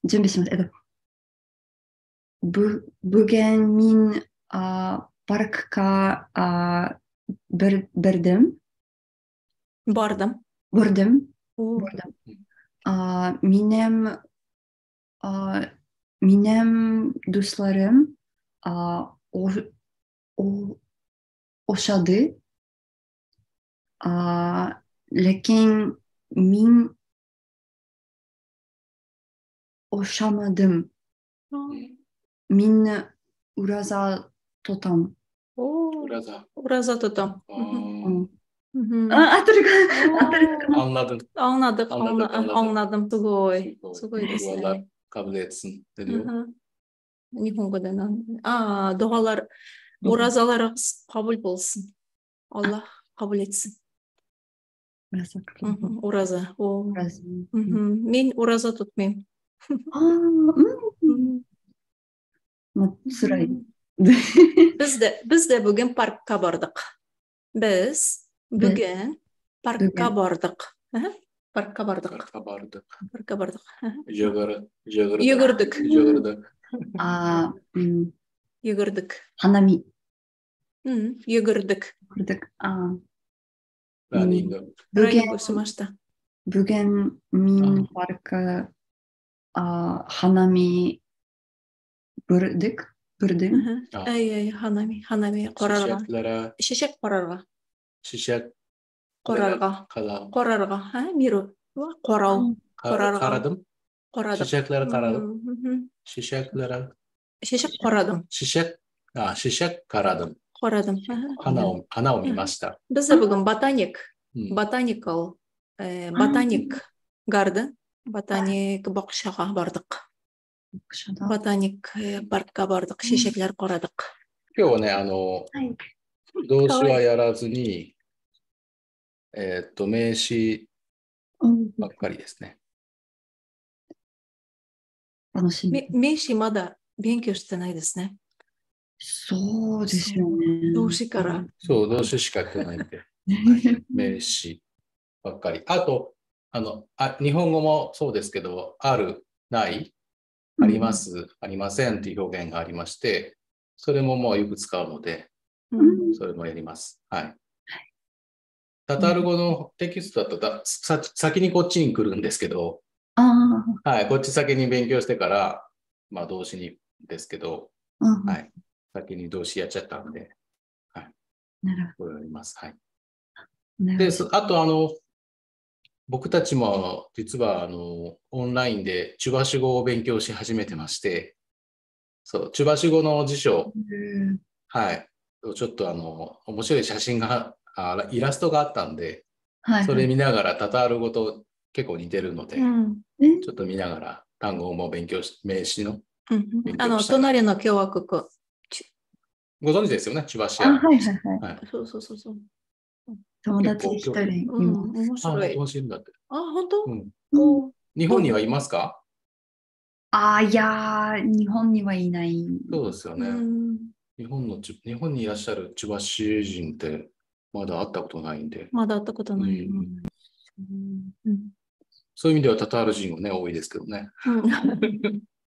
準備します。Bugün parka berdim. Bardım. Vurdum. Oo. Vurdum. Minem minem dostlarım o, o, oşadı. Lakin min oşamadım. Min uraza totam. Oo. Burada. Uraza tutam. Hı hı. Hı hı. Anladın. Anladık, Anladım. anladım. Sugoi. Sugoi desu Dualar ne. kabul etsin. Ne Hı diyor? hı. Nihongo'da dualar, urazalarımız kabul olsun. Allah kabul etsin. Uraza. Hı hı. Uraza. O. Uraza. Hı hı. Min uraza tutmayayım. Hı hı. Sırayı. Biz de bugün parka bardık. Biz bugün parka bardık. Hı hı. Parka bardık. Kabardık. Parka bardık. Hı hı. Yıgırdık. Yugurduk. Yugurduk. Yugurduk. Hanami. Hı, yugurduk. Yugurduk. Running. Runningしました. Bugün min parka hanami bırdık. Bırdım. Ay, hanami korarga. Çiçeklere. Çiçek korarga. Çiçek. Korarga. Kalam. Korarga. Ha, miru. Koral. Korarga. Karadım. Koradık. Çiçekleri karadım. Hı hı. Çiçeklere. Çiçek koradım. Çiçek karadım. Koradım. Hanaを見ました. Biz de bugün botanik garden, botanik bakışağa bardık. Botanik parka bardık, çiçekler koradık. 今日はね、動詞はやらずに、名詞ばっかりですね。楽しみ。名詞まだ勉強してないですね。そうですよね。動詞から。そう、動詞しかやってないんで。名詞ばっかり。あと、日本語もそうですけど、ある、ない、あります、ありませんっていう表現がありまして、それももうよく使うので、それもやります。はい。タタール語のテキストだと先にこっちに来るんですけど、はい、こっち先に勉強してから、まあ動詞にですけど、はい、先に動詞やっちゃったんで、はい、これをやります。はい。で、あと僕たちも実はオンラインでチュバシュ語を勉強し始めてまして、そう、チュバシュ語の辞書、はい、ちょっと面白い写真が、イラストがあったんで、それ見ながらタタール語と結構似てるので、ちょっと見ながら単語も勉強し、名詞の勉強したい。隣の共和国。ご存知ですよね、チュバシア。はいはいはい。そうそうそうそう。友達一人います。面白い。面白いんだって。本当？日本にはいますか？いやー、日本にはいない。そうですよね。日本にいらっしゃるチュバシ人ってまだ会ったことないんで。まだ会ったことない。そういう意味ではタタール人はね、多いですけどね。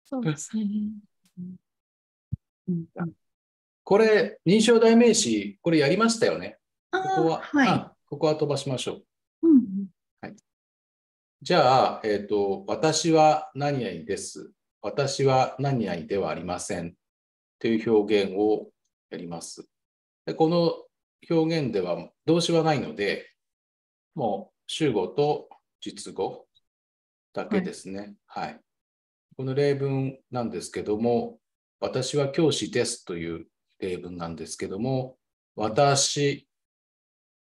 そうですね。これ、認証代名詞、これやりましたよね。ここは、はい、ここは飛ばしましょう。はい、じゃあ、私は何々です。私は何々ではありません。という表現をやります。でこの表現では動詞はないので、もう主語と実語だけですね。はい。この例文なんですけども、私は教師ですという例文なんですけども、私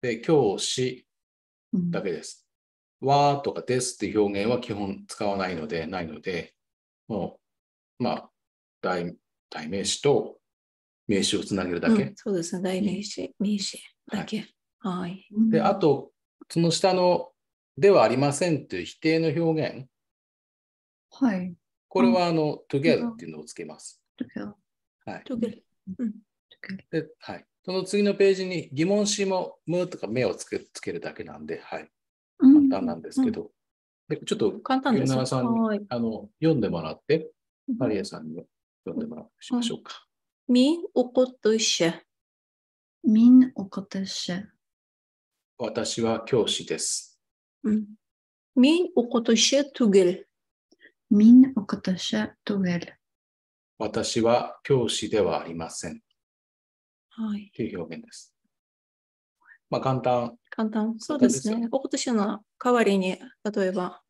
で教師だけです。はとかですっていう表現は基本使わないので、もう、まあ、代名詞と名詞をつなげるだけ。そうですね、代名詞、名詞だけ。はい。で、あと、その下のではありませんという否定の表現。はい。これはtogether っていうのをつけます。はい。で、はい。その次のページに疑問詞もむとか目をつけるだけなんで、はい。簡単なんですけど。でちょっと、簡単です。米長さんにはい。読んでもらって、マリアさんに読んでもらうしましょうか。Min o'qitushi. Min o'qitishi. 私は教師です。Min o'qitishi tugil. Min o'qitishi tugil. 私は教師ではありません。はい。という表現です。まあ、簡単。簡単。そうですね。o'qitishiの代わりに、例えば、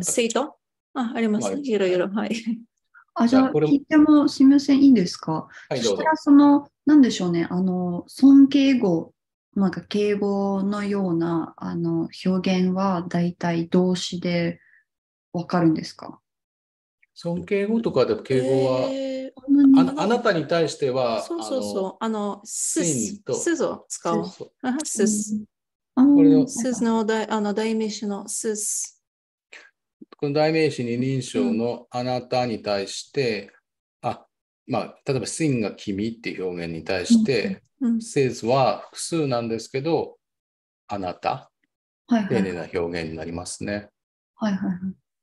生徒ありますね。いろいろ。はい。じゃあ、聞いてもすみません、いいですか？はい、そどうしたら、なんでしょうね、尊敬語、なんか敬語のような、表現は大体動詞でわかるんですか？尊敬語とかで敬語は、あなたに対しては、そうそうそう、スを使う。ス。これスの代名詞のス。この代名詞二人称のあなたに対して、まあ、例えば sin が君っていう表現に対して、says は複数なんですけど、あなた、丁寧な表現になりますね。はいはいはい。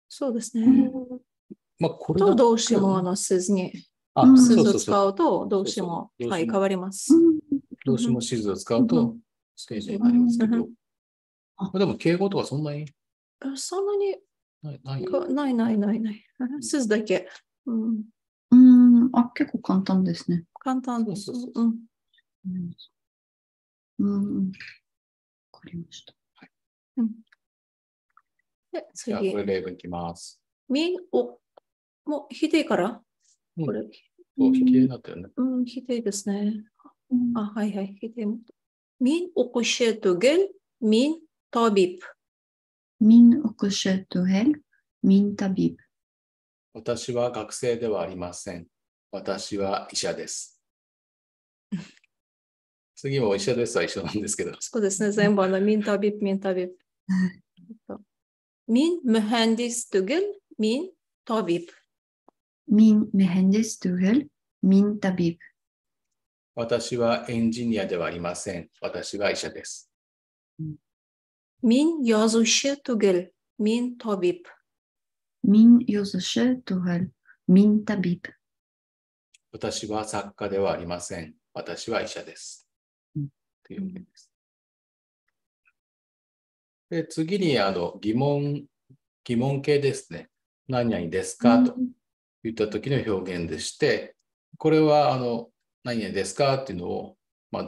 そうですね。まあ、これと動詞もsays に、says を使うと動詞も変わります。動詞も says を使うと丁寧になりますけど、でも敬語とかそんなにない。says だけ。結構簡単ですね。簡単です。わかりました。で、じゃあ、これ例文いきます。もう否定からこれ。否定だったよね。否定ですね。はいはい、否定も。Min o'qitishi tugil, min tabib. Min o'qitishi tugil, min tabib. 私は学生ではありません。私は医者です。次も医者ですは一緒なんですけど。そうですね、全部min tabib, min tabib. Min mühendis tugil, min tabib. Min mühendis tugil, min tabib. 私はエンジニアではありません。私は医者です。Min yazıcı tugil, min tabib. Min yazıcı tugil, min tabib. 私は作家ではありません。私は医者です。という意味です。で、次に疑問形ですね。何々ですかと言った時の表現でして、これは何々ですかっていうのを、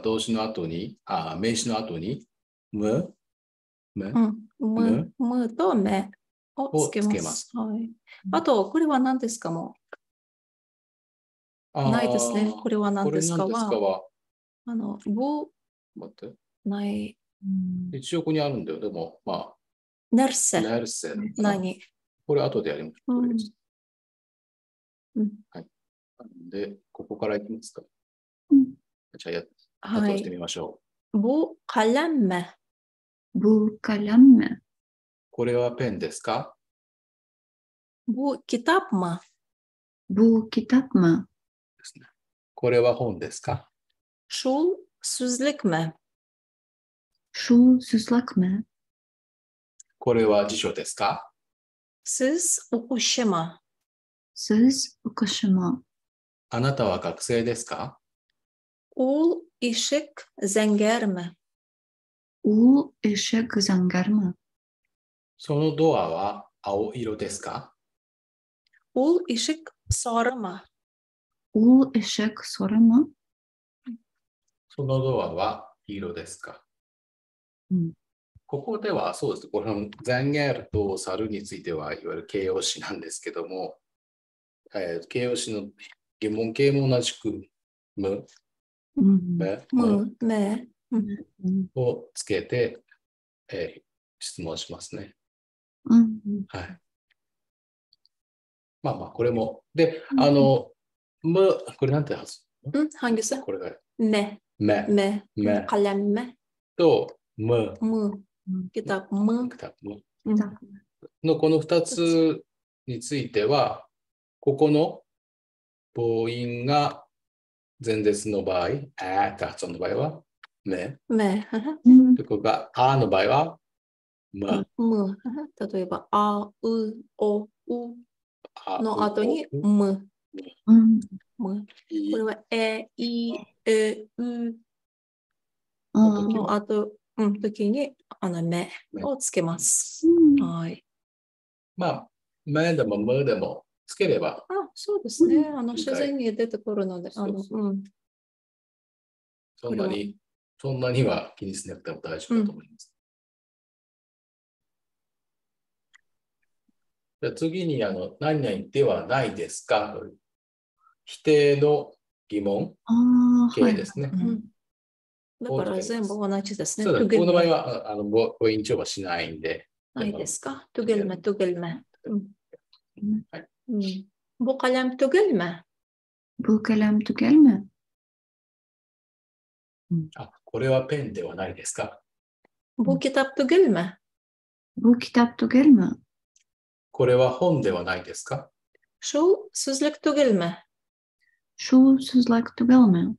動詞の後に、名詞の後に、むとめをつけます。あと、これは何ですかもないですね。これは何ですかは、待って。ない。一応ここにあるんだよ。でも、ネルセ。何これ後でやりましょう。はい。で、ここからいきますか。じゃあ、発音してみましょう。Bu kalem. Bu kalem. これはペンですか？ Bu kitap mı? Bu kitap mı? ですね。これは本ですか？ Şul sözlük mü? Şul sözlük mü? これは辞書ですか？ Siz okuşu mu? Siz okuşu mu? あなたは学生ですか？ Ul ışık zenger mi? Ul ışık zenger mi? そのドアは青色ですか？ Ul ışık sarı mı? Ul ışık sarı mı? そのドアは黄色ですか？ここではそうです。このザンゲールとサルについてはいわゆる形容詞なんですけども、形容詞の疑問形も同じくむ、めをつけて、質問しますね。はい。これも。で、これなんて発音？Hangisi? これが。め。kalem me. と、む。kitap mı. のこの2つについては、ここの母音が前列の場合、って発音の場合は、め。で、ここがあの場合は、ま。例えば、あ、う、お、うの後に、む。これは、え、い、え、うの後、時に、めをつけます。はい。まあ、めでもむでもつければ。そうですね。自然に出てくるので、そんなには気にしなくても大丈夫だと思います。じゃ次に、何々ではないですかという否定の疑問形ですね。だから全部同じですね。そうだ、僕の場合は母音調はしないんで。ないですか？トゥゲルメ、トゥゲルメ。Bu kalem tügelme. Bu kalem tügelme. これはペンではないですか？ Bu kitap tügelme. Bu kitap tügelme. これは本ではないですか？ Şu sözlük tügelme. Şu sözlük tügelme.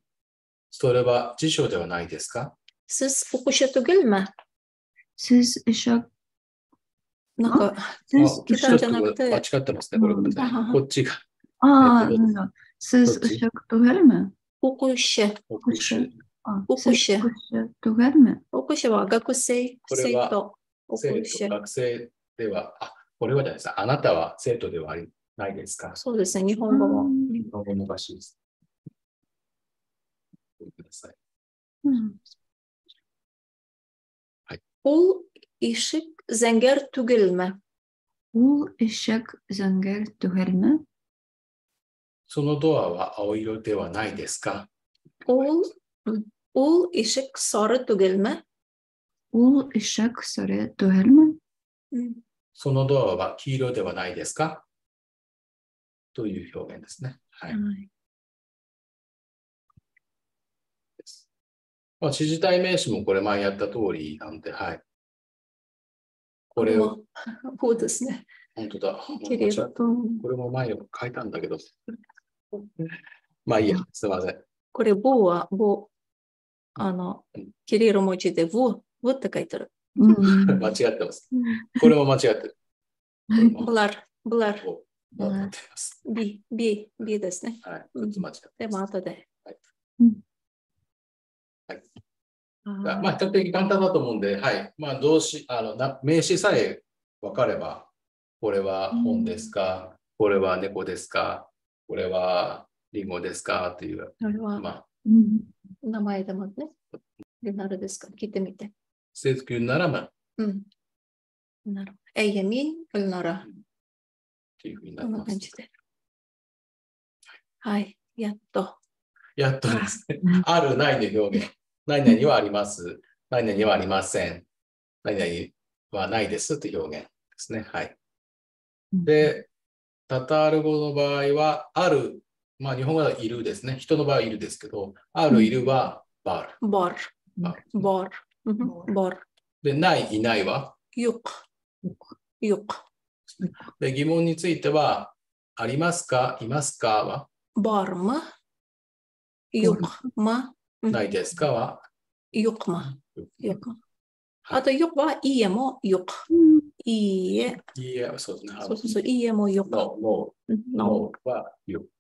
それは辞書ではないですか？ Siz okuşa tügelme. Siz ışık なんか、北じゃなくて。間違ってますね、これ。こっちが。Siz ışık tügelme. Okuşa. Okuşa. Okuşa. Tügelme. Okuşa は学生。これは学生では、これはじゃないですか。あなたは生徒ではないですか？そうですね、日本語も。日本語もおかしいです。ごめんなさい。はい。Ул ишек зәңгәр түгелме? Ул ишек зәңгәр түгелме? そのドアは青色ではないですか？ Ул ишек сары түгелме? Ул ишек сары түгелме? そのドアは黄色ではないですか？という表現ですね。はい。指示代名詞もこれ前やった通りなんで、はい。これを。そうですね。本当だ。これも前よく書いたんだけど。まあいいや、すみません。これ、棒は、キリル文字で、棒って書いてある。間違ってます。これも間違ってる。ブラー。B ですね。はい。ちょっと間違ってます。でも、後で。まあ、比較的簡単だと思うんで、はい。まあ、名詞さえ分かれば、これは本ですか、これは猫ですか、これはリンゴですかっていう。これは、名前でもね。で、なるですか聞いてみて。セスキュンならま。なる。エイエミン、なら。っていうふうになります。こんな感じで。はい。やっと。やっとですね。ある、ないの表現。何々はあります。何々はありません。何々はないですっていう表現ですね。はい。で、タタール語の場合は、ある、まあ日本語はいるですね。人の場合はいるですけど、ある、いるはバル。バル。で、ない、いないはよく。で、疑問については、ありますか、いますかはバルマ。よくま。ないですかはよくま。あと、よくは、いいえもよく。いいえ。いいえ、そうですね。そう、いいえもよく。ノーはよく。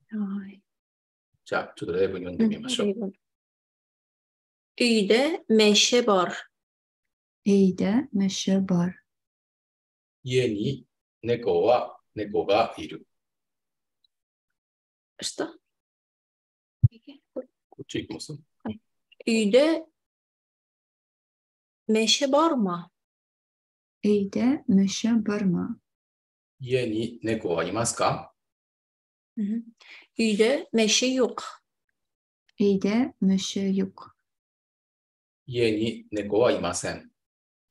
はい。じゃあ、ちょっと例文読んでみましょう。Evde meşe var. Evde meşe var. 家に猫がいる。下こっち行きます？はい。Evde meşe var mı? Evde meşe var mı? 家に猫はいますか？ Evde meşe yok. Evde meşe yok. 家に猫はいません。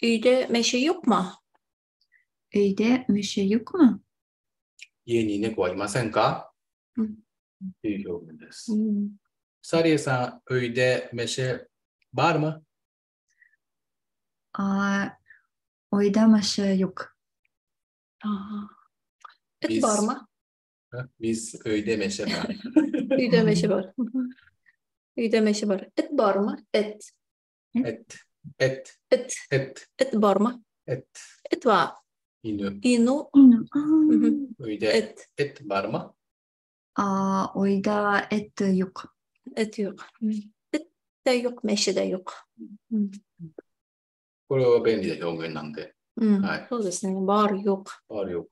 Evde meşe yok mu? Evde meşe yok mu? 家に猫はいませんか？という表現です。サリエさん、evde meşe var mı? Evde meşe yok. Et var mı? Biz evde meşe var. Evde meşe var. Evde meşe var. Et var mı? Et. et, et, et, et var ma. et, Et var犬。inu.おいで、et var ma。おいだ、yok. Et yok. Et de yok, meşe de yok. これは便利な表現なんで。はい。そうですね。var yok. var yok。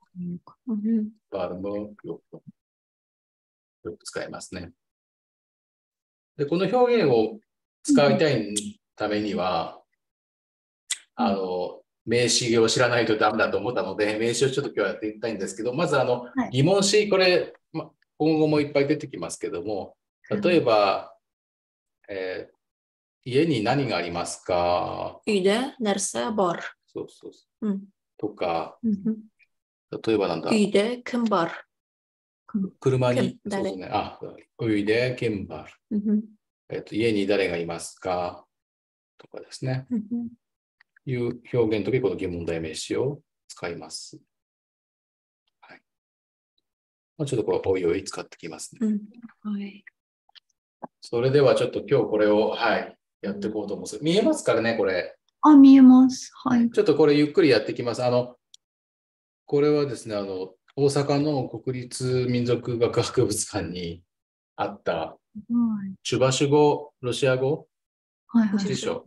varもよく使いますね。で、この表現を使いたいためには、名詞を知らないとダメだと思ったので、名詞をちょっと今日はやっていきたいんですけど、まず疑問詞、これ、今後もいっぱい出てきますけども、例えば、家に何がありますか？ Үйde nerse var. そうそうそう。とか、例えばなんだ？ Үйde kim var? 車に、そうですね。Үйde kim var? 家に誰がいますか？とかですね。いう表現とき、この疑問代名詞を使います。はい。ちょっとこれ、おいおい使ってきますね。はい。それではちょっと今日これを、はい、やっていこうと思うんです。見えますからね、これ。見えます。はい。ちょっとこれゆっくりやっていきます。これはですね、大阪の国立民族学博物館にあった、チュバシュ語、ロシア語辞書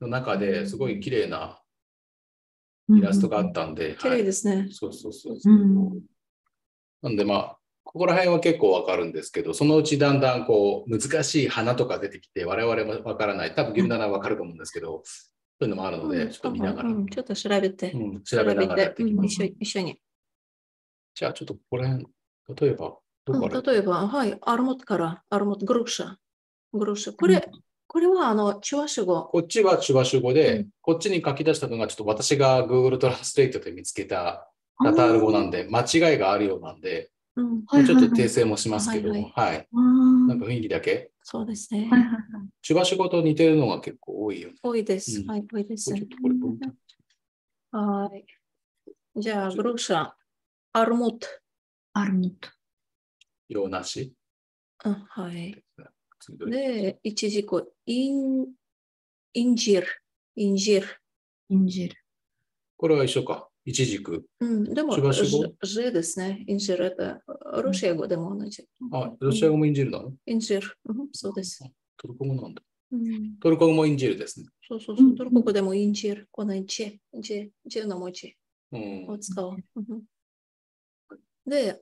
の中ですごい綺麗なイラストがあったんで。綺麗ですね。そうそうそう。なんでここら辺は結構わかるんですけど、そのうちだんだんこう難しい花とか出てきて我々もわからない。多分ギルナナはわかると思うんですけど、そういうのもあるので、ちょっと見ながら。ちょっと調べて。調べながらやっていきます。一緒に。じゃあちょっとここら辺、例えば、例えば、はい、アルモットから、アルモット、グルシャ。これはチュワシュ語。こっちはチュワシュ語で、こっちに書き出したのがちょっと私が Google トランスレートで見つけたタタール語なんで、間違いがあるようなんで、ちょっと訂正もしますけども、はい。なんか雰囲気だけ。そうですね。チュバシュ語と似てるのが結構多いよね。多いです。はい、多いです。はい。じゃあ、グルシャ、アルモット。洋梨。はい。で、一時語、インジル。これは一緒か。一軸。でも、ジですね。インジル。ロシア語でも同じ。ロシア語もインジルなの？インジル。そうです。トルコ語なんだ。トルコ語もインジルですね。そうそうそう。トルコ語でもインジル。このジの文字を使う。で、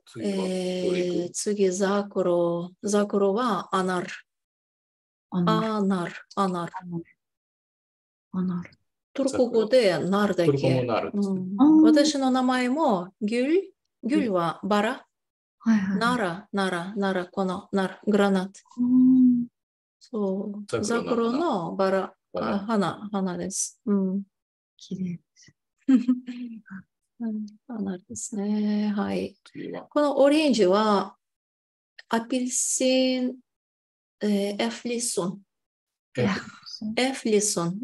次、ザクロはアナル。トルコ語でナルだけ。私の名前もギュルはバラ。ナラ、このナラ、グラナット。そう、ザクロのバラ、花です。きれいです。花ですね。はい。このオレンジは、アピルシン、エフリソン。エフリソン。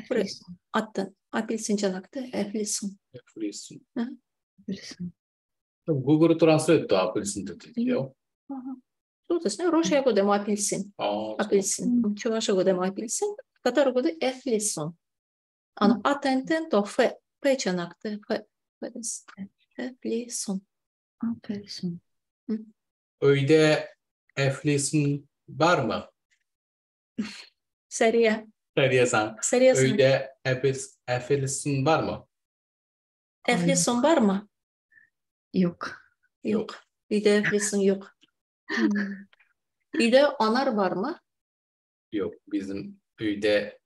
これ、あった。アピルシンじゃなくて、エフリソン。Google トランスレートはアピルシンって言ってたよ。そうですね。ロシア語でもアピルシン。チュワシュ語でもアピルシン。カタル語でエフリソン。アテンテンとフェじゃなくてフェです。エフリソン。おいで、エフリソン、バルマ。セリアさん。おいで、エフリソン、バルマ。エフリソン、バルマ。Yok. Үйde Eflisin yok. Үйde anar var mı? Yok. Bizim evde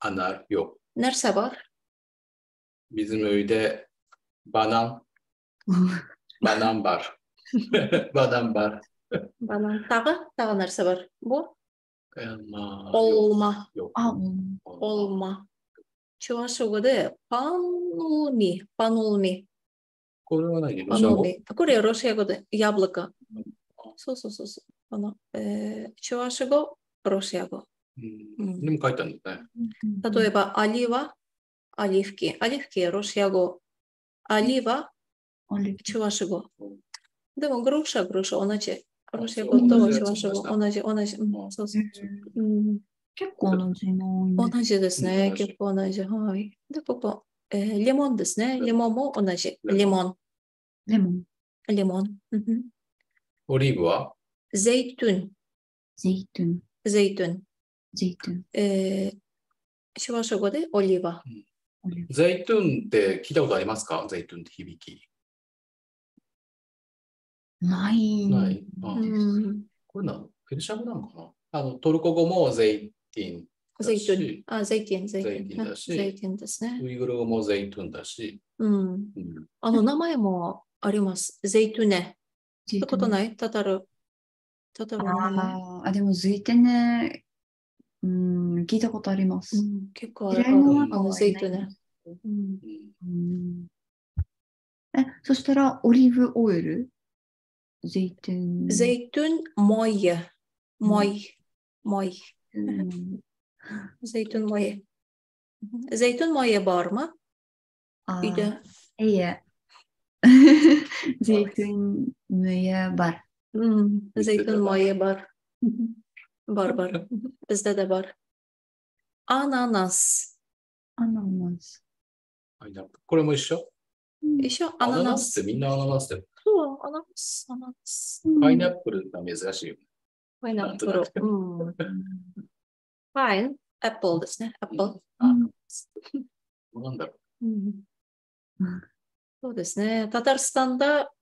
anar yok. Nerede var? Bizim evde banan var. Banan var. Tağı nerede var? Bu? Olma. Yok. Olma. Чувашогоでパンミ。これは何？ロシア語？これロシア語でヤブラカ。そう。チュワシ語、ロシア語。でも書いてあるんだね。例えば、アリはアリフキ。ロシア語。アリはチュワシ語。でも、グロシャ同じ。ロシア語とチュワシ語同じ。そう。結構同じの同じですね。同じ結構同じ。はい。で、ここ、レモンですね。レモンも同じ。レモン。レモン、レモン。オリーブはゼイトゥン。ゼイトゥン、ゼイトゥン。ゼイトゥン。シュワシュゴでオリーバ。ゼイトゥンって聞いたことありますか？ゼイトゥンって響き。ないない。これペルシャ語なのかな？トルコ語もゼイティンゼイトゥン。し、ゼイティン、ゼイテゼイティンだしィン。ゼイティンですね。ウイグル語もゼイトゥンだし、名前もあります。ゼイトゥネ。聞いたことないタタルの名前。でもゼイティネ、聞いたことあります。結構ある。嫌いな中はゼイトゥネ。そしたらオリーブオイルゼイトゥン。ゼイトゥン、モイエ。モイ。モイ。ゼイトゥン、モイエ。ゼイトゥン、モイエvar mı? İyi. Zeytin müye var. Zeytin moye var. Var. Bizde de var. Ananas. Ananas. これも一緒？一緒、アナナアナナス。スってみんなアナナスって。そう、アナナス。アナナス。パイナップルが珍しいよね。パイナップル。パイン、アップルですね。アップル。なんだろそうですね。タタルスタンだ、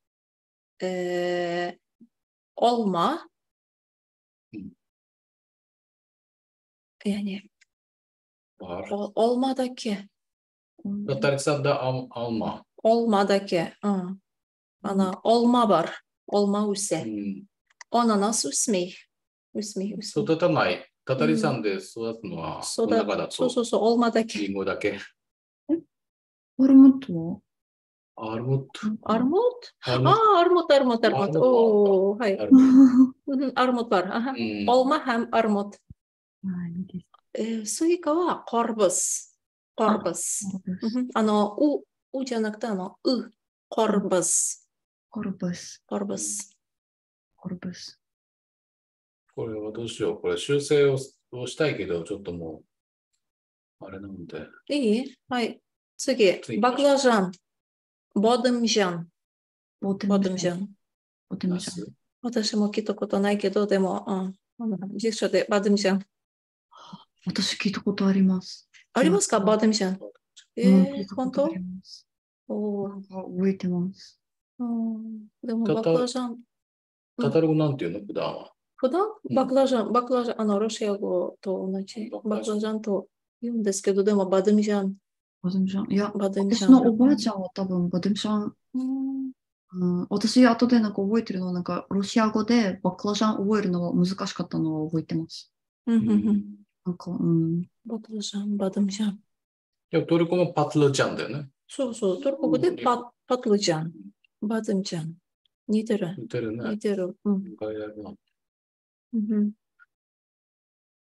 オルマ。Yani olmadaki. Tataristan'da alma. Olmadaki. Olma var. Olma use. Ananas usmi. Usmi. 育たない。タタリさんで育つのは、この中だと。そう。olmadaki. リンゴだけ。アルモットアルモット。アルモット。アルモット。おー、はい。アルモットvar. Olma hem armut. スイカはコルブス。コルブス。うじゃなくてコルブス。コルブス。コルブス。コルブス。これはどうしよう。これ修正をしたいけど、ちょっともう、あれなんで。いい？はい。次。バクラジャン。ボドムジャン。ボドムジャン。私も聞いたことないけど、でも、辞書でバドムジャン。私聞いたことあります。ありますか？バドムジャン。本当？覚えてます。でもバクラジャン。タタル語なんていうの？普段は。普段バクラジャン、ロシア語と同じ。バクラジャンと言うんですけど、でもバドムジャン。いや、私のおばあちゃんは多分バドムジャン。私、後で覚えてるのは、ロシア語でバクラジャン覚えるのが難しかったのを覚えてます。バクラジャン、バドムジャン。いや、トルコもパトルジャンだよね。そう、トルコ語でパトルジャン、バドムジャン。似てる。似てるね。似てる。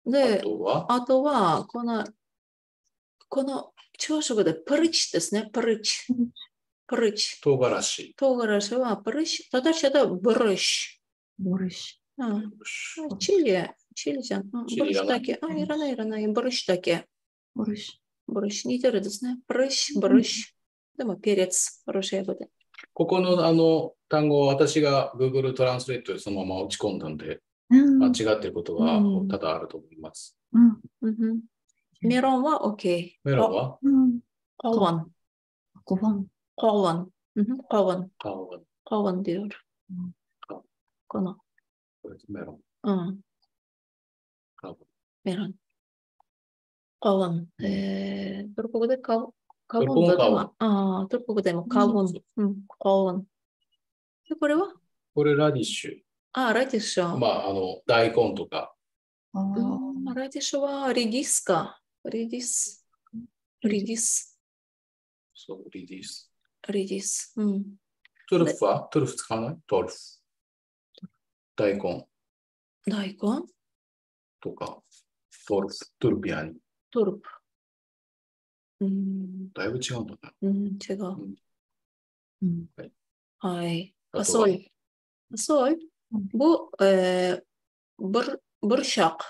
で、あとは、この朝食でプリチですね。プリチ。唐辛子。唐辛子はプリチ。私はブルシ。チリじゃん。ブルシだけ。いらない。ブルシだけ。ブルシ。似てるですね。ブルシ。でも、ペレツ。ロシア語で。ここの単語を私が Google トランスレートでそのまま打ち込んだんで、間違っていることは多々あると思います。メロンは OK。メロンはコワン。コワンである。この。メロン。メロン。カワン。トルコ語でカワンだ。トルコ語でもカワン。カワン。これは？これラディッシュ。ラディッシュ。大根とか。ラディッシュはリディスか。リディス。そう、リディス。トルフは？トルフ使わない？トルフ。大根。とか。トルピアニ。トルプ。だいぶ違うんだね。違う。はい。アソイ。ブルシャク。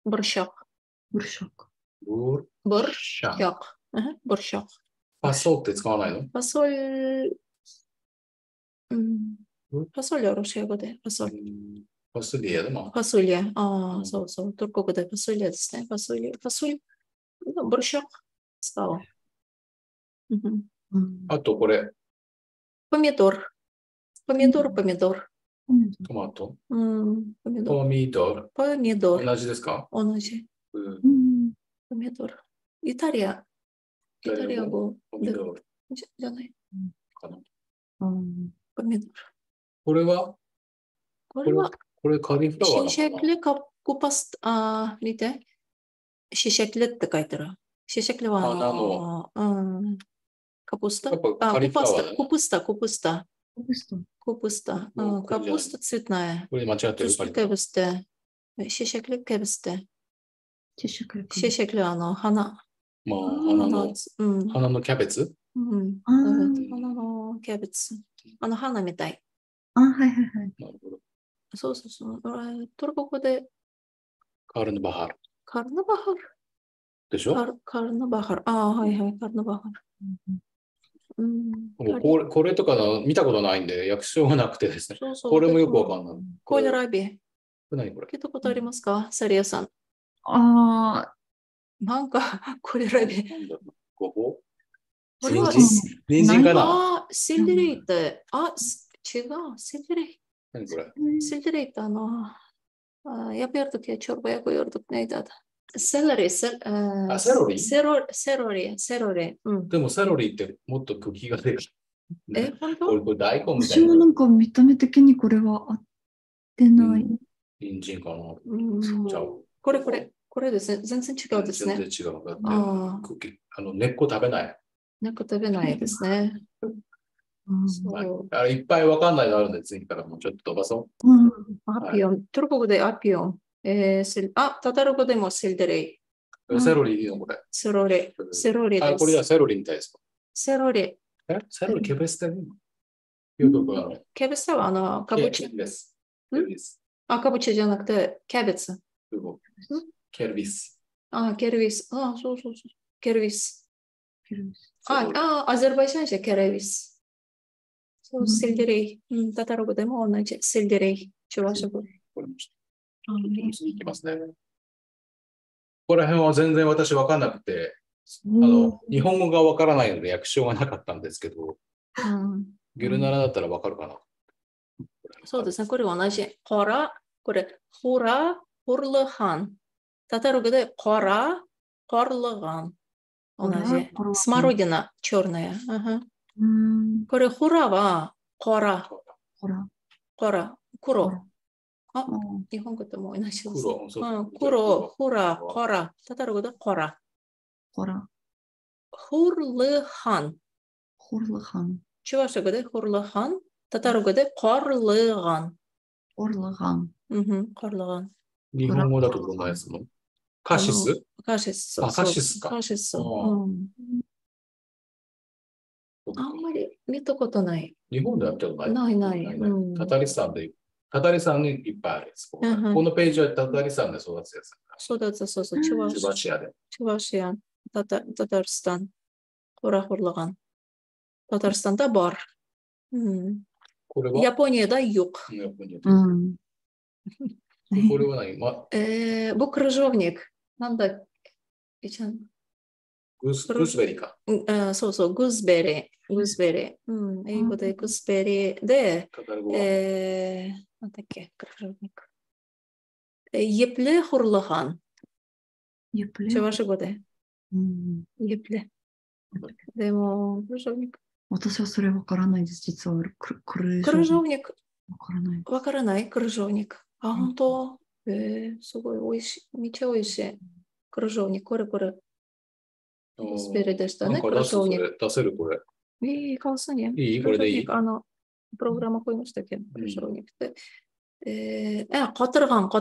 Борщак. Буршок. Борщак. Борщак.パソって使わないの？ファソル、ファソリはロシア語で、ファソリ。パスリエでも。ファソリア。そうそう。トルコ語でファソリアですね。ファソリア。ファソリア。ボルシャク使おう。あとこれ。ポミドル。ポミドル、ポミドル。トマト。ポミドル。ポミドル。ポミドル。同じですか？同じ。ポミドル。イタリア語。ポミドル。じゃない。かな。ポミドル。これはこれカリフラワーシシェクレカコパスタ、見て。シシェクレって書いてある。シシェクレは、カプスタ。コプスタ。コプスタ。цветная. これ間違ってる。Кебсте. Шишекле кебсте. Шишекле花。まあ、花のキャベツ？花のキャベツ。花みたい。はいはいはい。なるほど。そうそうそう。トルコ語でカルヌバハル。カルヌバハル。でしょ？カルヌバハル。はいはい、カルヌバハル。これとか見たことないんで、訳しようがなくてですね。これもよくわかんない。コイララビ。何これ？聞いたことありますか？サリアさん。なんか、コイララビ。ごぼう？人参かな？セルリって、違う、セルリ。何これ？セルリってя беру таки чорба, я говорю, тут не йде. Селері. Селері. でもセロリってもっと茎が出る。これ大根みたいな。私もなんか見た目的にこれは合ってない。人参かな。これですね。全然違うですね。全然違う。根っこ食べない。根っこ食べないですね。いっぱいわかんないのあるんで、次からもうちょっと飛ばそう。アピオン。トルコ語でアピオン。タタル語でもセルデレイ。セロリいいのこれ。セロリです。これはセロリみたいですか？セロリ。セロリケベステル？ケベステはカブチ。カブチじゃなくて、キャベツ。ケルビス。ケルビス。そうそうそう。ケルビス。アゼルバイジャンじゃケルビス。そう、セルデレイ。タタル語でも同じ。セルデレイ。チュワシャ語。いきますね。ここら辺は全然私分かんなくて、日本語が分からないので訳しようがなかったんですけど、ゲルナラだったら分かるかな。そうですね、これ同じ。これ、ホラ、ホルルハン。タタル語でコラ、コルルハン。同じ。スマロディナ、チョルナヤ。これ、ホラは、コラ。黒。日本語とも同じです。黒、ホラ、コラ。タタル語でコラ。ホルルハン。チュワシャ語でホルルハン。タタル語でコルルハン。コルルハン。日本語だとどんなやつの？カシス？カシスか。あんまり見たことない。日本では見たことない。ない。タタリスタンにいっぱいあるやつ。このページはタタリスタンで育つやつ。そう。チュバシアで。タタリスタン。ホラホルガン。タタリスタンだバー。これはヤポニアだユク。これは何？僕、クルジョブニク。なんだっけ？グースベリーか。そう、グースベリー。英語でグースベリーで、なんだっけ？クルジョブニク。イエプレホルラハン。チュワシュ語で。イエプレ。でも、クルジョブニク。私はそれわからないです、実は。クルジョブニク。わからないクルジョブニク。本当？すごい美味しい。めっちゃ美味しい。クルジョブニク、これ。スペルでしたね。出せるこれ。いい顔すに。これでいい？プログラムをこうましたけど、クルジョブニクって。コトルガン。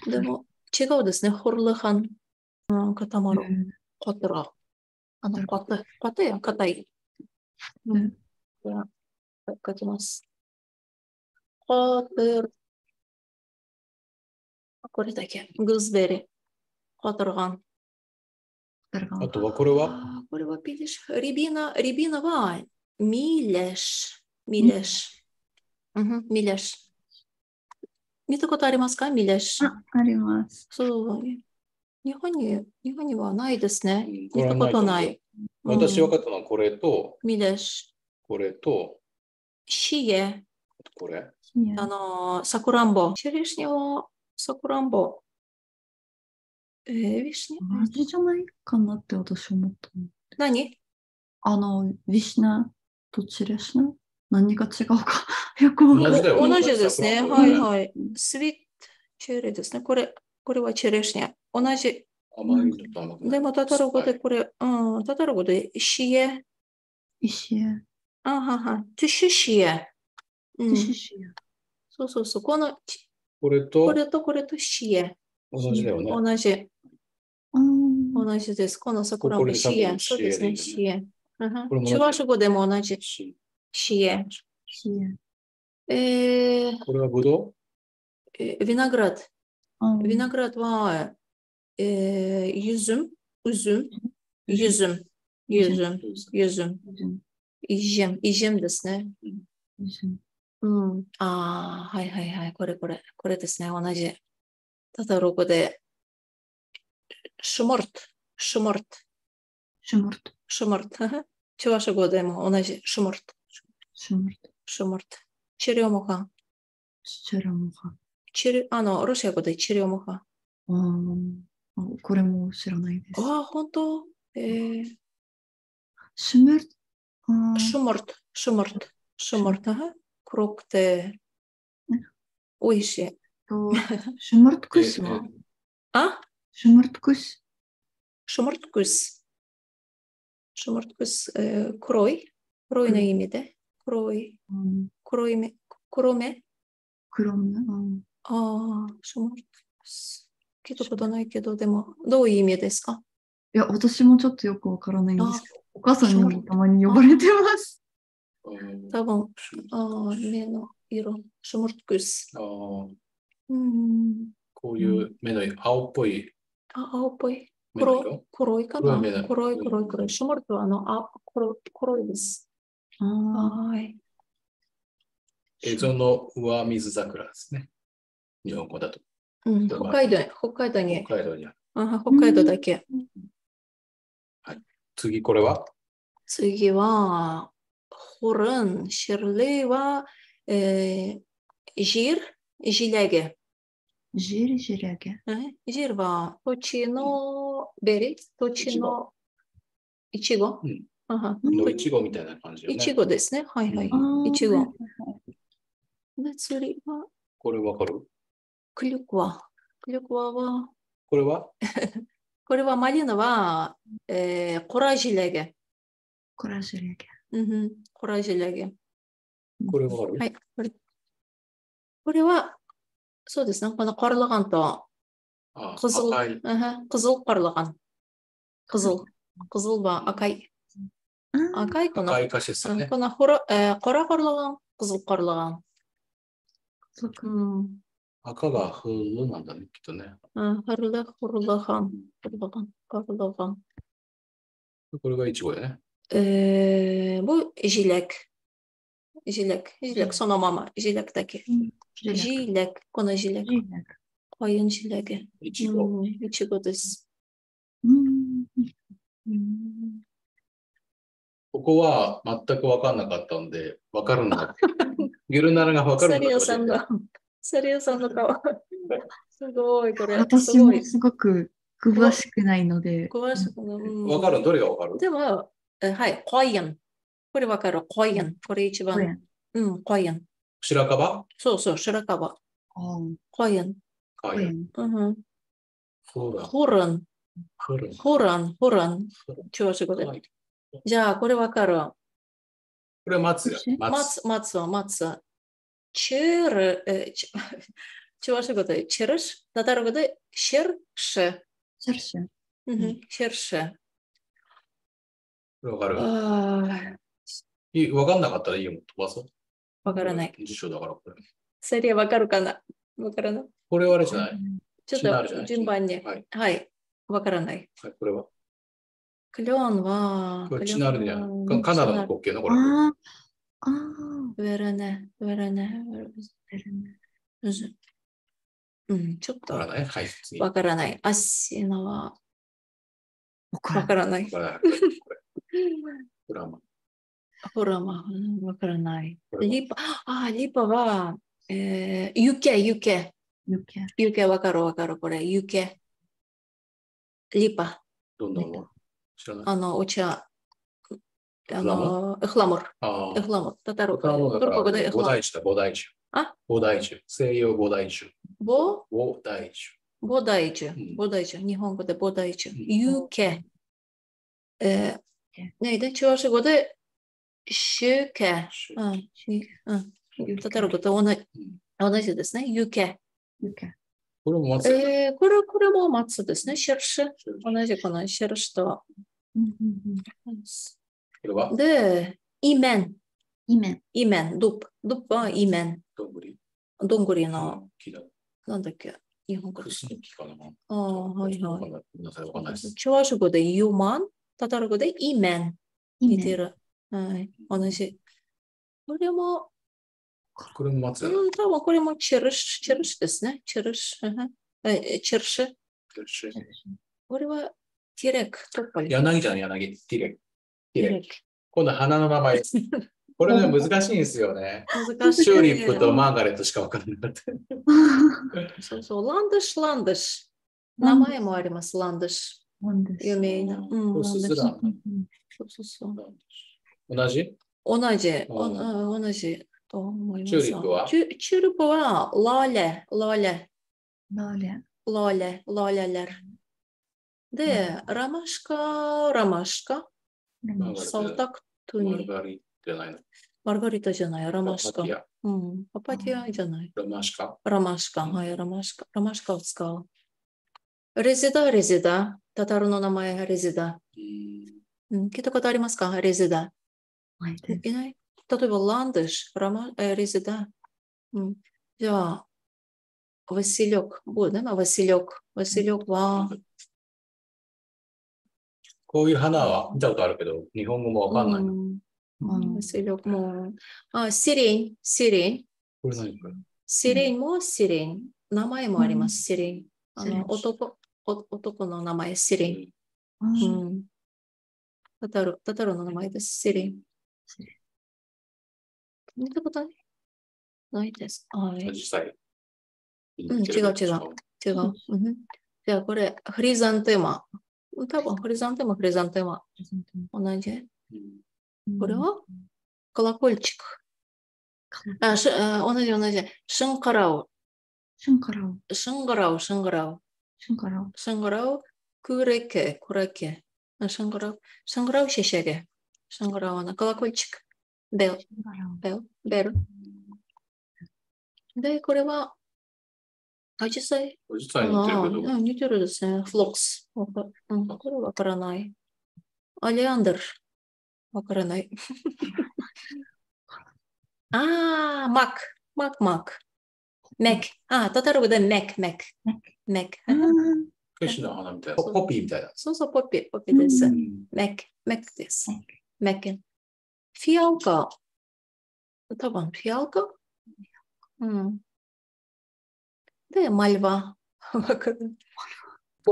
でも違うですね。ホルルハン。固まる。コトルガン。硬い。書きます。コトルこれだけ。グースベリー。コトルガン。あとはこれはこれはピリシュ。リビナはミレシ。ミレシ。ミレシ。見たことありますかミレシ。あります。そう。日本にはないですね。見これはたことない。私分かったのはこれと、ミレシ。これと、シエ。これ。サクランボ。チェリシニはサクランボ。同じじゃないかなって私思った。何？ウィシナとチェレシナ何が違うかよくわかんない。同じですね。はいはい。スイートチェリーですね。これはチェレシニャ。同じ。甘いのと甘くない。でもタタロ語でこれ、タタロ語でシエ。シエ。トゥシュシエ。トゥシュシエ。そう。これとシエ。同じだよね。同じです。この桜もシエ。そうですね、シエ。中和語でも同じ。シエ。これはブドウ？ヴィナグラド。ヴィナグラドは、ユズム。イジェムですね。はい。これですね。同じ。タタロ語で、シュモルト。中和語でも同じ。シュモルト。チリオモハ。ロシア語でチリオモハ。これも知らないです。本当？シュモルト。黒くて、おいしい。シュモルトクスはシュモルトクス。黒いの意味で。黒目。シュモルトクス。聞いたことないけど、でも、どういう意味ですか？いや、私もちょっとよくわからないんですけど、お母さんにもたまに呼ばれてます。多分、目の色、シュモルトクス。こういう目の青っぽい。青っぽい。黒いかな？黒い。シュモルトは黒いです。はい。蝦夷の上水桜ですね。日本語だと。北海道に。北海道だけ。次、これは？次は、ホルン、シェルレーは、ジレゲ。ジールは、土地のベリー、土地のイチゴ。イチゴみたいな感じよね。イチゴですね。はい。イチゴ。で、次は、これわかる？クリュクワは、これは？これはマリナは、コラジレゲ。コラジレゲ。これわかる？はい。これは、そうですね。このコルラガンと、クズルコルラガン。クズルは赤い。赤いかな。赤いカシスね。このコラコルラガン、クズルコルラガン。赤がフルなんだね、きっとね。コルラガン。これがイチゴやね。ジレク、そのまま。ジレクだけ。このジレク。こういうジレク。イチゴです。ここは全く分かんなかったんで、分かるんだ。ギルナラが分かるんだ。サリオさんの顔。すごい、これ。私もすごく詳しくないので。分かる？どれが分かる？でも、はい、コイヤン。これ分かる？コイヤン。これ一番。コイヤン。白樺？そう、白樺。コイヤン。ホラン。調子語で。じゃあ、これ分かる？これは松。チェル、調子語で、チェルシュ。タタル語で、シェルシェ。シェルシェ。分かる？分かんなかったらいいよ、飛ばそう。分からない。辞書だからこれ。セリア分かるかな？分からない。これはあれじゃない？ちょっと順番に。はい。わからない。はい、これはクリョンは、これチナルじゃん。カナダの国旗のこれ。ウェルネ、ウェルネ、うん、ちょっとわからない。アシナはわからない。フラマ。フラマ、わからない。リパは、ユケわかるわかる、これ、ユケ。リパ。どんなの知らない。お茶。エフラモル。エフラモル。タタロトルコ語でボダイジュだ、ボダイジュ。ボダイジュ。西洋ボダイジュ。ボダイジュ。ボダイジュ。ボダイジュ。日本語でボダイジュ。ユケ。ねで、中国語でシュケ。タタロ語と同じですね。ユケ。これも松。これも松ですね。シェルシュ。同じかな。シェルシュと。で、イメン。ドップはイメン。どんぐりの。なんだっけ。日本語で。はいはい。中国語でユマン。タタロ語でイメン。似てる。はい。同じ。これも松だ。多分これもチェルシュですね。チェルシュ。これはティレク。柳じゃん、柳。ティレク。今度は花の名前です。これね、難しいんですよね。難しい。チューリップとマーガレットしか分からなかった。そうそう、ランドシュ。名前もあります、ランドシュ。有名な。そうそう。同じと思います。チューリップはチューリップはローレ。で、ラマシカ。サウタクトゥニ。マルガリタじゃない、ラマシカ。パパティアじゃない。ラマシカ。はい、ラマシカを使う。レジダ。タタルの名前はレジダ。聞いたことありますか？レジダ。いない。例えば、ランドシュ、レジダ。じゃあ、ワシリョク。ワシリョクは、こういう花は見たことあるけど、日本語もわかんない。ワシリョクも、シリン。これ何これ？シリンもシリン。名前もあります、シリン。男の名前、シリン。タタロの名前です、シリン。見たことないです。実際。違う。じゃあ、これ、フリザンテマ。多分、フリザンテマ。同じ。これはカラコルチク。同じ。シンガラウ。クレケ。シンガラウシェシェゲ。シンガラウはカラコルチク。ベル。で、これは、アジサイ。似てるけど。似てるですね。フロックス。これわからない。アレアンダル。わからない。マック。メック。タタログでメック。ケシの花みたいな。ポピーみたいな。そう、ポピーです。メックです。メック。フィアルカ。多分、フィアルカ？で、マルバ。ここ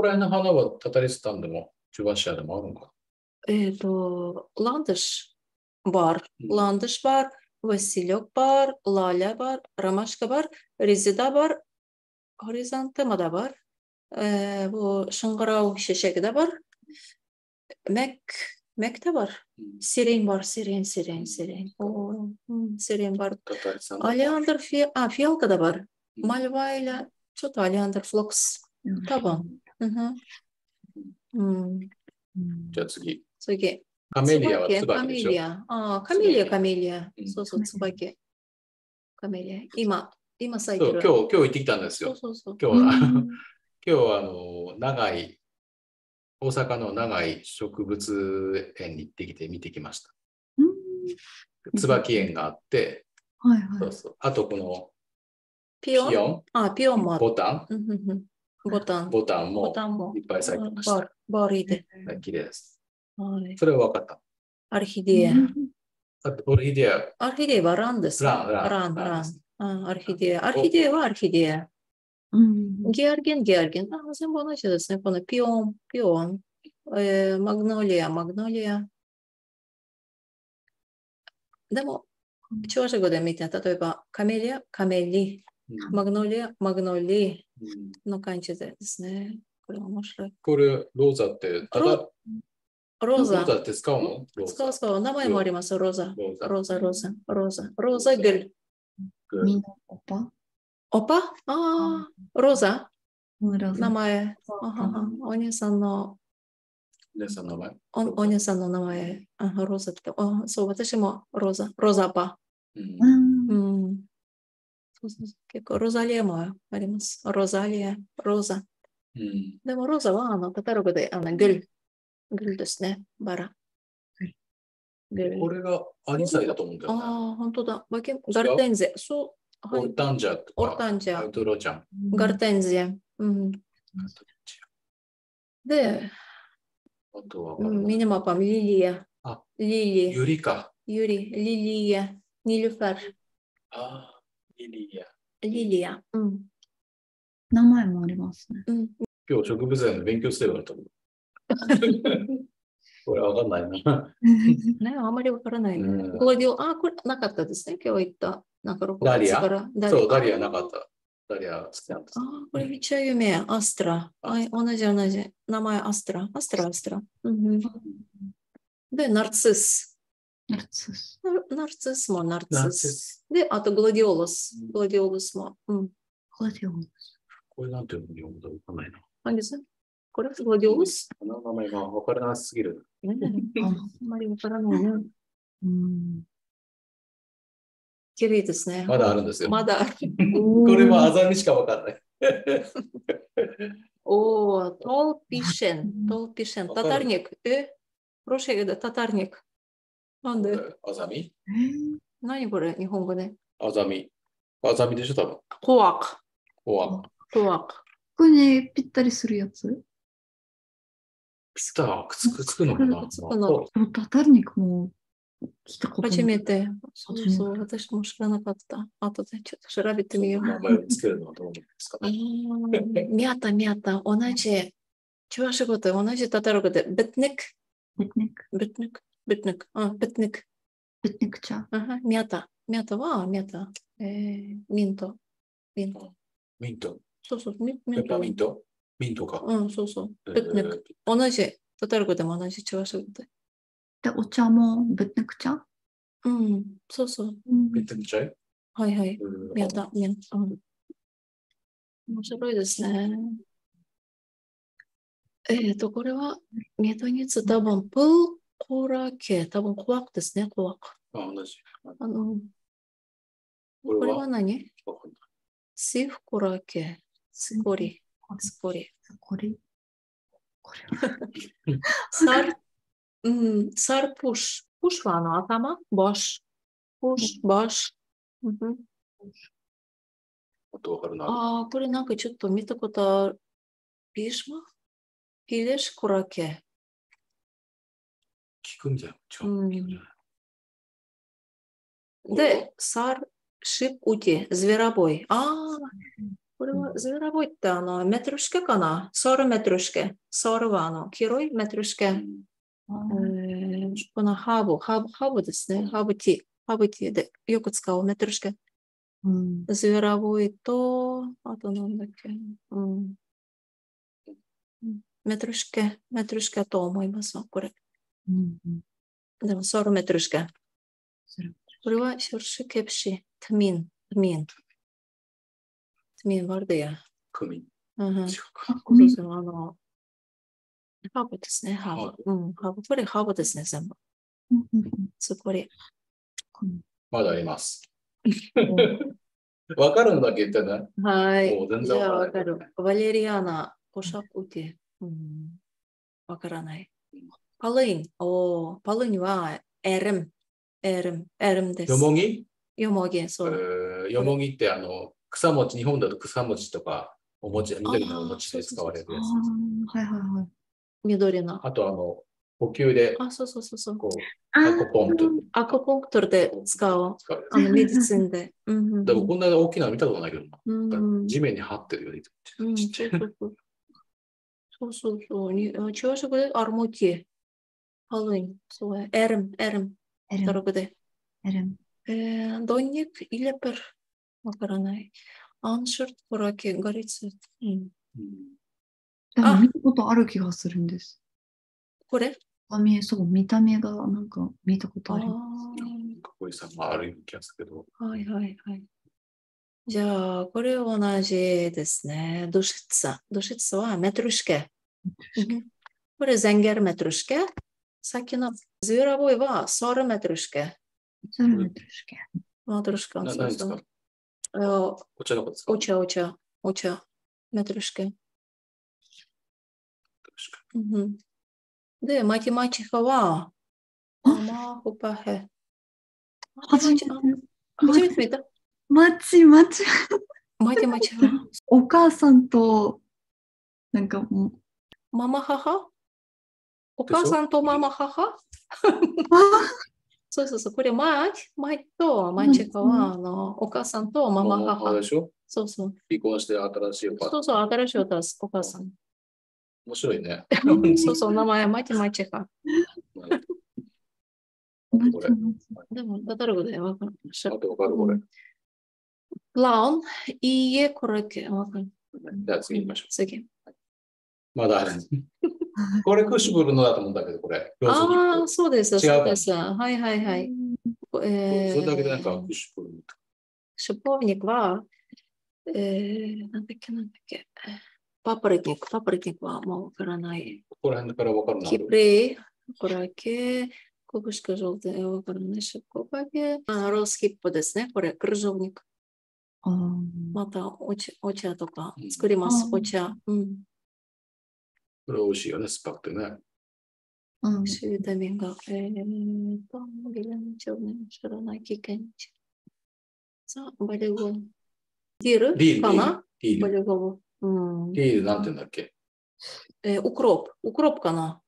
ら辺の花はタタリスタンでも、チュバシアでもあるのかな？ランドシュバー、ワシリョクバー、ラーリャバー、ラマシカバー、リズダバー、ホリザンテマダバー、シンガラウシシェクダバー、メックダバー、シリンバー、シリンバー、アリアンダーフィアルカダバー、マルバイラ、ちょっとアリアンダーフロックス、多分。じゃあ次。カメリアはツバキでしょ？カメリア。そう、ツバキ。カメリア。今咲いてる。今日行ってきたんですよ。今日は大阪の長井植物園に行ってきて見てきました。椿園があって、あとこのピオンもある。ボタン。ボタン。ボタンボタンももいっぱい咲いてました。バリで。綺麗です。はい。それは分かった。アルヒデア。あと、オルヒデア。アルヒデアはランですね。ラン。アルヒデア。アルヒデアはアルヒデア。ゲアルゲン。全部同じですね。このピオン。マグノリア。でも、調子語で見て、例えば、カメリ、マグノリアの感じでですね。これ面白い。これ、ローザって、ローザって使うの？使う。名前もあります。ローザグル。みんなオパローザ名前。前。お姉さんの名前。ローザって。そう、私もローザパ。結構ロザリアもあります。ローザ。でもローザはカタログでグルですね。バラ。これがアニサイだと思うんだよね。本当だ。ガルテンゼ。そう。オルタンジャとか。アウトロちゃん。ガルテンゼ。で、あとは、ミニマパミリリア。ユリか。リリア。ニルファル。リリア。名前もありますね。今日植物園の勉強してると思う。これわかんないな。ね、あまりわからない。これなかったですね。今日言った。ダリアそう、ダリアなかった。ダリア好きなんです。これめっちゃ有名。アストラ。同じ。名前アストラ。で、ナルツス。ナルツスもナルツス。で、あとグラディオロス。グラディオロスも。グラディオロス。これなんていうの読むとわかんないな。何ですか？これグラディオロス？この名前がわからなすぎる。あんまりわからないね。綺麗ですね。まだあるんですよ。まだある。これもアザミしかわかんない。トルピシェン。タタルニク。ロシア語でタタルニク。なんで？アザミ？何これ日本語で？アザミでしょ、多分。コワク。これね、ぴったりするやつ？ピスターくっつくのかな？タタルニクも聞いたことない。初めて。そう、私も知らなかった。後でちょっと調べてみよう。名前をつけるのはどうですかね。ミャタ。同じ。調子ごと同じタタログで。ベトニク茶。ミャタはミント。そう。ミントか。そう。ベトニク。同じ。タタログでも同じ調子ごと。で、お茶もベトニク茶？そう。ベトニク茶？はい。ミャタ。面白いですね。これは、ミャタニツ、多分、プーコラ系、多分、コワクですね、コワク。同じ。これは何？シフコラ系、スコリ。サルプッシュ。プッシュは頭？ボシ。あとわかるな。これなんかちょっと見たことある。ピシコラ系。聞くんじゃん。で、サルシプウティ、ズベラボイ。これはズベラボイってメトロシケかな？ソルメトロシケ。ソルは黄色いメトロシケ。このハーブですね。ハーブティーでよく使うメトロシケ。ズベラボイと、あとなんだっけ。メトロシケと思います。これ。でもソルメトロシケ。これはショルシュケプシ、トミンワルデヤ。クミン。ハーブですね、ハーブ。これハーブですね、全部。これ。まだあります。わかるんだけどね。はい。じゃあわかる。バレリアナ、コシャクウテ。わからない。パルインはエルムです。よもぎ、そう。よもぎって草餅、日本だと草餅とかお餅、緑のお餅で使われるやつ。はいはいはい。緑の。あと、補給で、そうそうそうそう。こう、アコポンクト。アコポンクトで使う。メディツンで。でもこんな大きなの見たことないけど、地面に張ってるより。そうそうそう。朝食でアルモティ。ハロウィン。そう。エルム。Дорого де. Донник или пер. わからない。アンシュルトコラケガリツ。でも見たことある気がするんです。これそう、見た目がなんか見たことある。かっこいいさもある気がするけど。はいはいはい。じゃあ、これ同じですね。ドシッツァ。ドシッツァはメトルシケ。これゼンゲルメトルシケ。さっきのズーラボイはソルメトルシケ。ソルメトルシケ。メトルシケ。何ですか？お茶のことですか？お茶。メトルシケ。で、マティマチカは、ホパヘ。初めて見た。マティマチカ。お母さんと、なんかもう。ママ母？お母さんとママ母？そうそうそう。これマイとマチカは、お母さんとママ母。でしょ？そうそう。離婚して新しいお母さん。そうそう、新しいお母さん。面白いね。そうそう、名前マティマチカ。でも、ダタルゴでわかる。わかるこれ。ラウン、いいえ、これけ。わかる。じゃあ次行きましょう。次。まだある。これクッシュブルのだと思うんだけど、これ。そうです。違うか。はいはいはい。それだけでなんかクッシュブル。シュポーニクは、なんだっけ。パプリキンクはもうわからない。ここら辺からわかるな。キプレイ、これけ、コブシカジョルでわからないし、ここだけ、ロースキップですね。これ、クルジョブニク。またお茶とか作ります。お茶。これ美味しいよね、酸っぱくてね。ビタミンが、ビランチョウね、知らない危険値。さあ、バリゴ。ディールかな？バリゴ。ディールなんて言うんだっけ？ウクロップかな？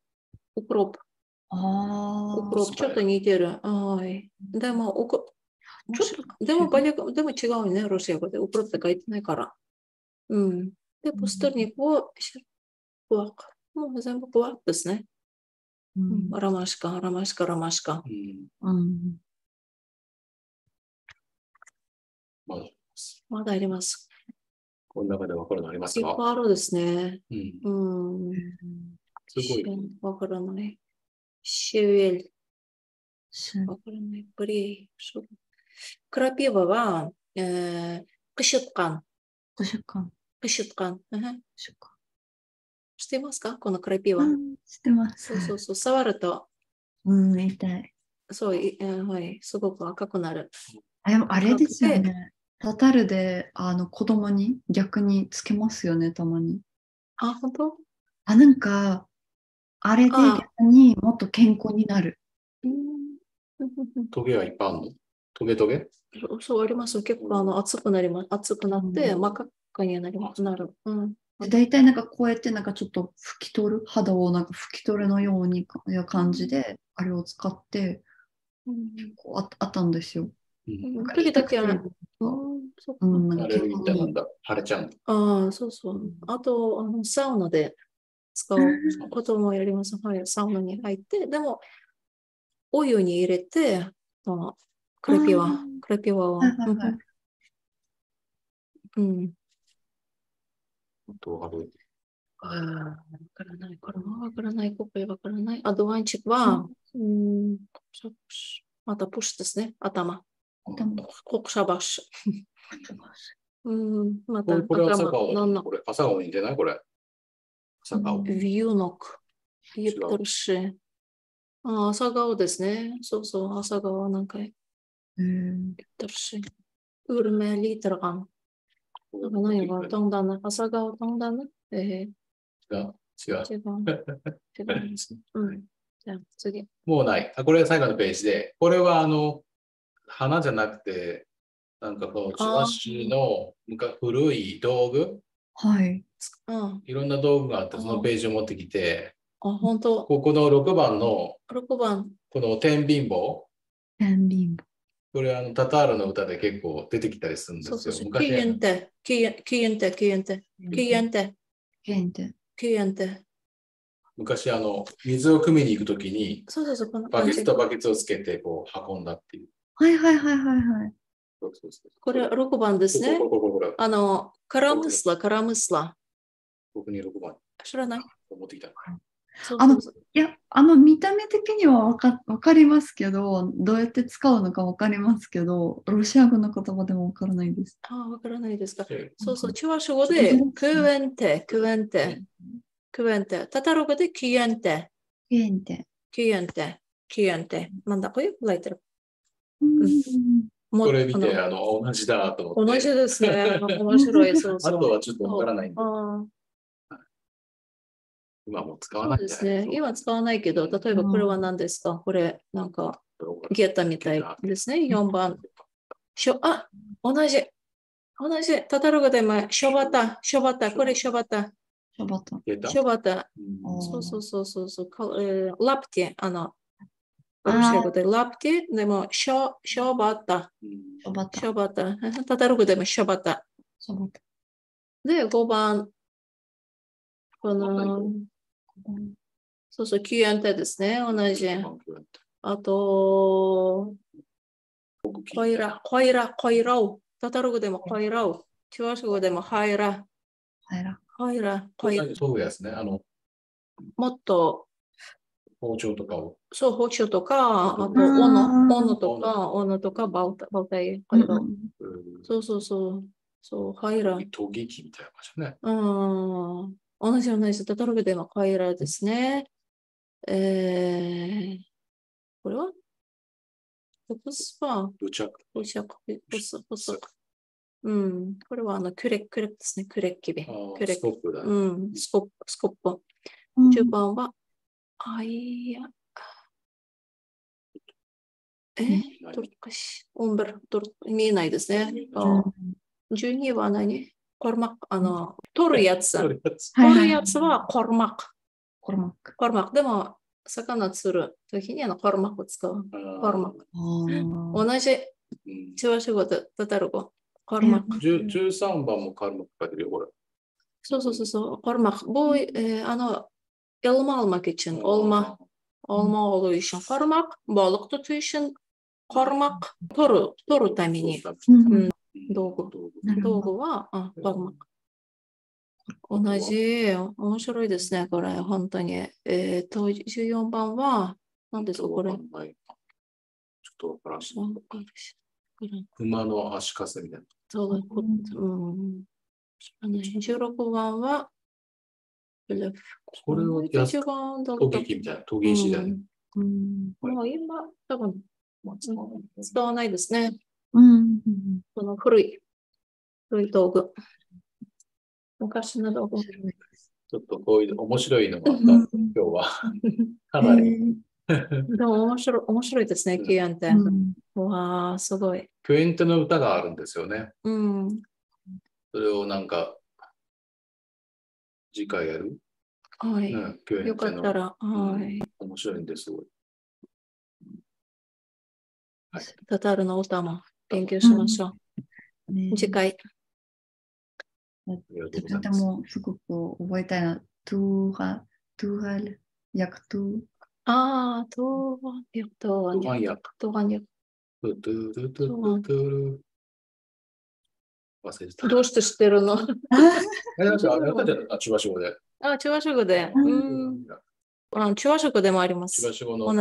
ウクロップ。ちょっと似てる。でも、でも違うね、ロシア語で。ウクロップって書いてないから。で、ポストニクは、もう全部クワッですね。ラマシカ。まだあります。この中で分かるのありますか？いっぱいあるですね。すごい。わからない。シュエル。わからない。プリー。クラピバは、クシュッカン。知ってますか？このクラピバ。知ってます。そう。触ると。痛い。そう、はい。すごく赤くなる。あれですよね。タタルで子供に逆につけますよね、たまに。本当？なんか、あれで逆にもっと健康になる。トゲはいっぱいあるの？トゲ？そう、あります。結構熱くなって、真っ赤になる。大体なんかこうやってなんかちょっと肌をなんか拭き取るのように感じで、あれを使って、あったんですよ。時だけは、アレルギーなんだ。腫れちゃうんだ。そう。あと、サウナで使うこともやります。はい、サウナに入って、でも、お湯に入れて、クレピワを。わからない。これもわからない。ここわからない。アドワンチックは、またプッシュですね。頭。コクシャバッシュ。またこれは朝顔に出ないこれ。朝顔。ビューノク。ビュートルシェ。朝顔ですね。そう、朝顔なんか。ビュートルシェ。ウルメリトラン。何が飛んだな。朝顔飛んだな。違う。じゃあ次。もうない。これは最後のページで、これは花じゃなくて、なんかこう、チワシの古い道具はい。いろんな道具があって、そのページを持ってきて、本当。ここの6番の、6番。この天秤棒。天秤棒。これタタールの歌で結構出てきたりするんですよ。そうそう。キユンテ。昔水を汲みに行くときに、そうそう。バケツとバケツをつけてこう運んだっていう。はいはいはいはいはい。これ6番ですね。カラムスラ。僕に6番。知らない？持ってきた。いや、見た目的にはわかりますけど、どうやって使うのかわかりますけど、ロシア語の言葉でもわからないです。わからないですか。そうそう、チュワシュ語で、クエンテ。タタロ語でキエンテ。なんだこれライテル。これ見て、同じだと思って。同じですね。面白い。そうそう。あとはちょっとわからないんで。今も使わないですね。今使わないけど、例えばこれは何ですか？これ、なんか、ゲッタみたいですね。4番。同じ。タタログでも、ショバタ。これショバタ。そう。ラプティ、ロシア語でラプティ、でも、ショバタ。タタログでもショバタ。で、5番。この、そうそう、キュエンテですね、同じ。あと、コイラウ。タタル語でもコイラウ。チュワシ語でもハイラ。そうですね。もっと、包丁とかを。そう、包丁とか、あと、斧とか、バウタイ、ハイラウ。そう、ハイラ。研ぎ器みたいな感じね。同じ。タタル語でもハイラですね。これはルチャク。これはクレックですね。クレッキビ。スコップだ。スコップ。10番は、見えないですね。12は何？コルマック。取るやつはコルマック。でも、魚釣るときにコルマックを使う。同じチュワシュ語とタタル語。コルマック。13番もコルマック書いてるよ、これ。そう。コルマック。Elma almak için olma olduğu için korumak, balık tutuğu için korumak, toru temini. 道具はkorumak。同じ、面白いですね、これ、本当に。14番は、何ですか、これ。ちょっとわからん。馬の足かせみたいな。16番は、これを研ぎ器みたいな、研ぎ石だね。もう今、多分、使わないですね。この古い道具。昔の道具。ちょっとこういう面白いのがあった、今日は。かなり。でも面白いですね、キュエンテ。わー、すごい。キュエンテの歌があるんですよね。それをなんか、次回やる？はい。よかったら、はい。面白いんですごい。タタールの歌も勉強しましょう。次回。自分でもすごく覚えたいな。トゥーハル、ヤクトゥ。トゥーハンヤク。どうして知ってるの？チュワシュ語で。チュワシュ語で。チュワシュ語でもあります。同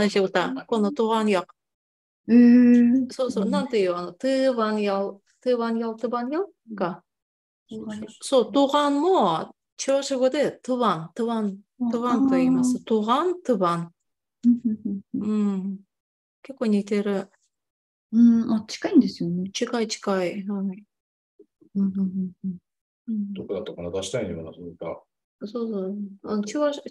じ歌。このトゥーハンヤク。そう、なんていう、トゥーバンヤが。そう、トゥーハンも、チュワシュ語でトゥバンと言います。トゥーバン。結構似てる。近いんですよね。近い。どこだったかな、出したいような、そう。チュワシュ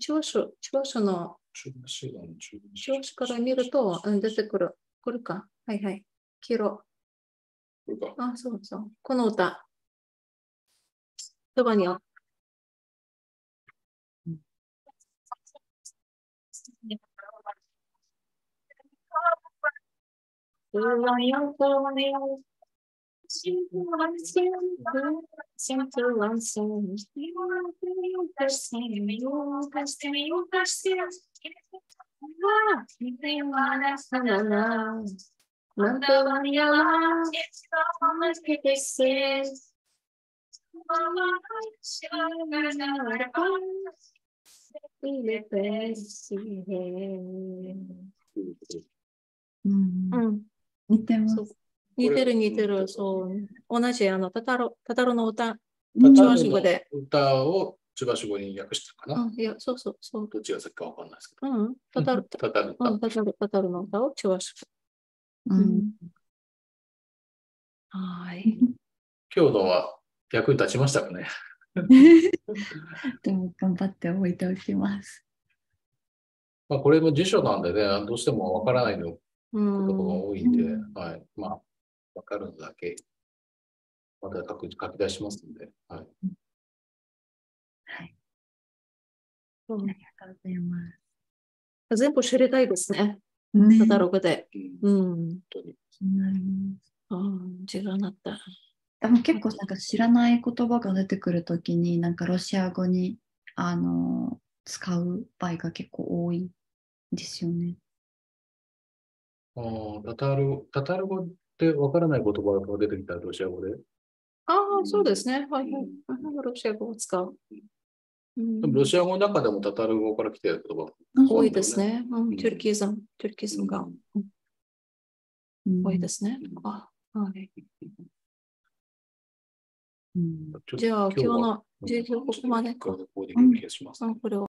の、チュワシュから見ると出てくる。これか。はい。黄色。そう。この歌。トゥバニョ。似てます。似てる似てる。そう。同じタタロの歌、チワシ語で。歌をチワシ語に訳したかな。いや、そうそうそう。どっちが先かわかんないですけど。タタルの歌をチワシ語。はい。今日のは役に立ちましたかね。でも頑張って置いておきます。まあこれも辞書なんでね、どうしてもわからないのことが多いんで、はい。まあ、わかるのだけ、また書き出しますんで、はい。はい。ありがとうございます。全部知りたいですね。タタログで。本当に。気になります。違うなった。でも結構なんか知らない言葉が出てくるときに、なんかロシア語に使う場合が結構多いですよね。タタル語ってわからない言葉が出てきたらロシア語で。そうですね。はいはい。ロシア語を使う。ロシア語の中でもタタル語から来てる言葉多いですね。トゥルキズムが多いですね。はい。じゃあ今日の授業ここまでか。これを